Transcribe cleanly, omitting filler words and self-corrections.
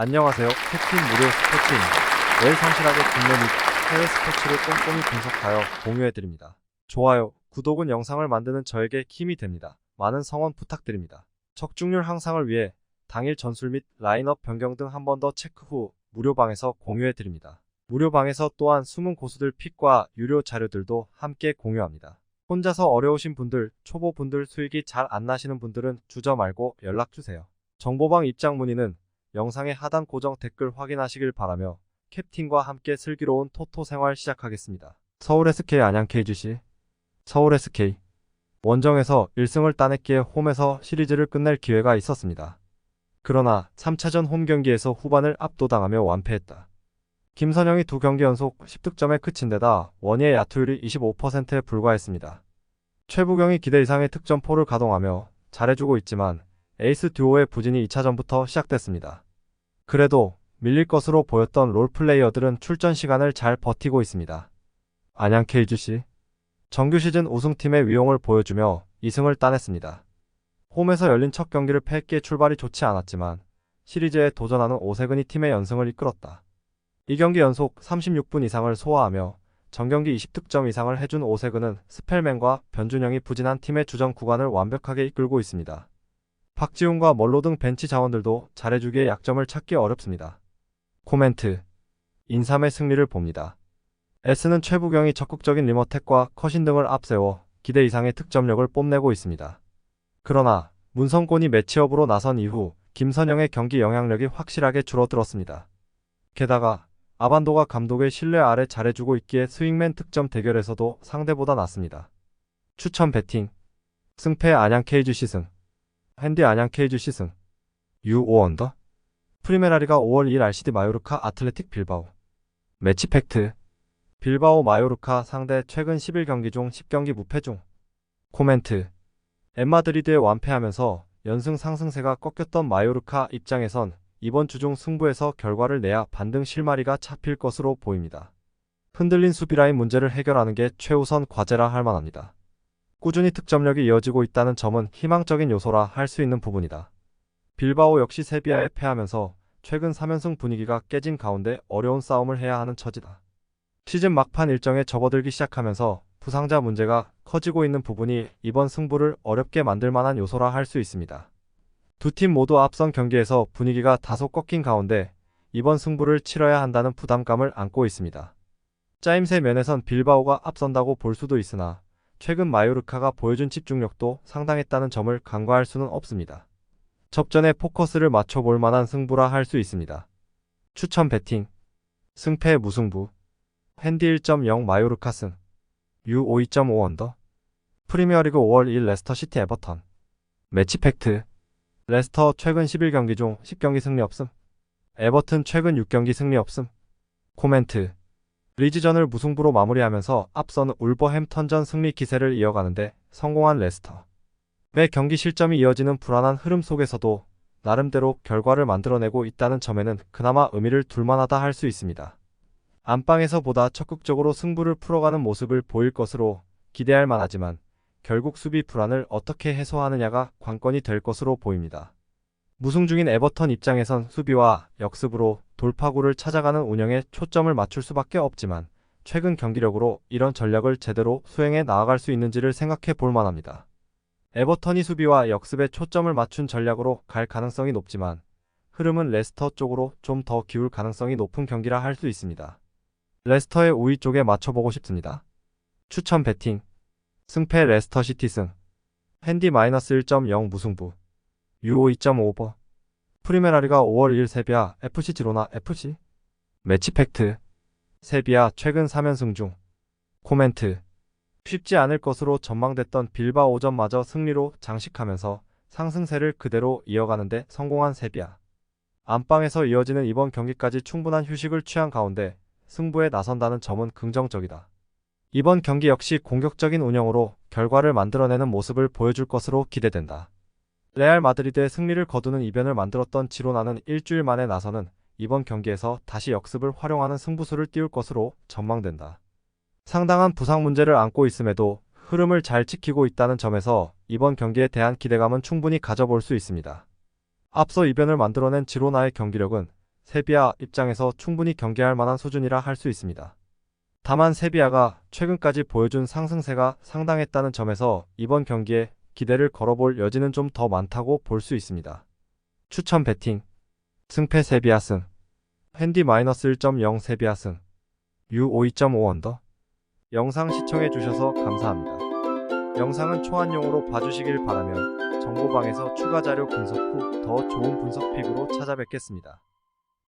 안녕하세요. 캡틴 무료 스포츠입니다. 매일 성실하게 국내 및 해외 스포츠를 꼼꼼히 분석하여 공유해드립니다. 좋아요, 구독은 영상을 만드는 저에게 힘이 됩니다. 많은 성원 부탁드립니다. 적중률 향상을 위해 당일 전술 및 라인업 변경 등 한 번 더 체크 후 무료방에서 공유해드립니다. 무료방에서 또한 숨은 고수들 픽과 유료 자료들도 함께 공유합니다. 혼자서 어려우신 분들, 초보분들 수익이 잘 안 나시는 분들은 주저 말고 연락주세요. 정보방 입장 문의는 영상의 하단 고정 댓글 확인하시길 바라며 캡틴과 함께 슬기로운 토토 생활 시작하겠습니다. 서울 SK 안양 KGC 서울 SK 원정에서 1승을 따냈기에 홈에서 시리즈를 끝낼 기회가 있었습니다. 그러나 3차전 홈 경기에서 후반을 압도당하며 완패했다. 김선영이 2경기 연속 10득점에 그친 데다 원희의 야투율이 25%에 불과했습니다. 최부경이 기대 이상의 득점포를 가동하며 잘해주고 있지만 에이스 듀오의 부진이 2차전부터 시작됐습니다. 그래도 밀릴 것으로 보였던 롤플레이어들은 출전 시간을 잘 버티고 있습니다. 안양 KGC 정규 시즌 우승팀의 위용을 보여주며 2승을 따냈습니다. 홈에서 열린 첫 경기를 패했기에 출발이 좋지 않았지만 시리즈에 도전하는 오세근이 팀의 연승을 이끌었다. 2경기 연속 36분 이상을 소화하며 전경기 20득점 이상을 해준 오세근은 스펠맨과 변준영이 부진한 팀의 주전 구간을 완벽하게 이끌고 있습니다. 박지훈과 멀로 등 벤치 자원들도 잘해주기에 약점을 찾기 어렵습니다. 코멘트 인삼의 승리를 봅니다. S는 최부경이 적극적인 리머텍과 컷인 등을 앞세워 기대 이상의 득점력을 뽐내고 있습니다. 그러나 문성곤이 매치업으로 나선 이후 김선영의 경기 영향력이 확실하게 줄어들었습니다. 게다가 아반도가 감독의 신뢰 아래 잘해주고 있기에 스윙맨 득점 대결에서도 상대보다 낫습니다. 추천 배팅 승패 안양 KGC 승 핸디 안양 KGC 승 U5 언더 프리메라리가 5월 2일 RCD 마요르카 아틀레틱 빌바오 매치 팩트 빌바오 마요르카 상대 최근 11경기 중 10경기 무패 중 코멘트 엠마드리드에 완패하면서 연승 상승세가 꺾였던 마요르카 입장에선 이번 주중 승부에서 결과를 내야 반등 실마리가 잡힐 것으로 보입니다. 흔들린 수비라인 문제를 해결하는 게 최우선 과제라 할 만합니다. 꾸준히 득점력이 이어지고 있다는 점은 희망적인 요소라 할 수 있는 부분이다. 빌바오 역시 세비야에 패하면서 최근 3연승 분위기가 깨진 가운데 어려운 싸움을 해야 하는 처지다. 시즌 막판 일정에 접어들기 시작하면서 부상자 문제가 커지고 있는 부분이 이번 승부를 어렵게 만들 만한 요소라 할 수 있습니다. 두 팀 모두 앞선 경기에서 분위기가 다소 꺾인 가운데 이번 승부를 치러야 한다는 부담감을 안고 있습니다. 짜임새 면에선 빌바오가 앞선다고 볼 수도 있으나 최근 마요르카가 보여준 집중력도 상당했다는 점을 간과할 수는 없습니다. 접전에 포커스를 맞춰볼 만한 승부라 할 수 있습니다. 추천 배팅 승패 무승부 핸디 1.0 마요르카 승 U5 2.5 언더 프리미어리그 5월 2일 레스터시티 에버턴 매치 팩트 레스터 최근 11경기 중 10경기 승리 없음 에버튼 최근 6경기 승리 없음 코멘트 리즈전을 무승부로 마무리하면서 앞선 울버햄턴전 승리 기세를 이어가는데 성공한 레스터 매 경기 실점이 이어지는 불안한 흐름 속에서도 나름대로 결과를 만들어내고 있다는 점에는 그나마 의미를 둘만하다 할 수 있습니다. 안방에서 보다 적극적으로 승부를 풀어가는 모습을 보일 것으로 기대할 만하지만 결국 수비 불안을 어떻게 해소하느냐가 관건이 될 것으로 보입니다. 무승 중인 에버턴 입장에선 수비와 역습으로 돌파구를 찾아가는 운영에 초점을 맞출 수밖에 없지만 최근 경기력으로 이런 전략을 제대로 수행해 나아갈 수 있는지를 생각해 볼 만합니다. 에버턴이 수비와 역습에 초점을 맞춘 전략으로 갈 가능성이 높지만 흐름은 레스터 쪽으로 좀 더 기울 가능성이 높은 경기라 할 수 있습니다. 레스터의 우위 쪽에 맞춰보고 싶습니다. 추천 배팅 승패 레스터 시티 승 핸디 -1.0 무승부 U5 2.5 오버 프리메라리가 5월 2일 세비야 FC 지로나 FC 매치 팩트 세비야 최근 3연승 중 코멘트 쉽지 않을 것으로 전망됐던 빌바오전마저 승리로 장식하면서 상승세를 그대로 이어가는데 성공한 세비야 안방에서 이어지는 이번 경기까지 충분한 휴식을 취한 가운데 승부에 나선다는 점은 긍정적이다. 이번 경기 역시 공격적인 운영으로 결과를 만들어내는 모습을 보여줄 것으로 기대된다. 레알 마드리드의 승리를 거두는 이변을 만들었던 지로나는 일주일 만에 나서는 이번 경기에서 다시 역습을 활용하는 승부수를 띄울 것으로 전망된다. 상당한 부상 문제를 안고 있음에도 흐름을 잘 지키고 있다는 점에서 이번 경기에 대한 기대감은 충분히 가져볼 수 있습니다. 앞서 이변을 만들어낸 지로나의 경기력은 세비야 입장에서 충분히 경계할 만한 수준이라 할 수 있습니다. 다만 세비야가 최근까지 보여준 상승세가 상당했다는 점에서 이번 경기에 기대를 걸어볼 여지는 좀 더 많다고 볼 수 있습니다. 추천 배팅 승패 세비야 승 핸디-1.0 세비야 승 U 52.5 언더. 영상 시청해 주셔서 감사합니다. 영상은 초안용으로 봐주시길 바라며 정보방에서 추가 자료 분석 후 더 좋은 분석 픽으로 찾아뵙겠습니다.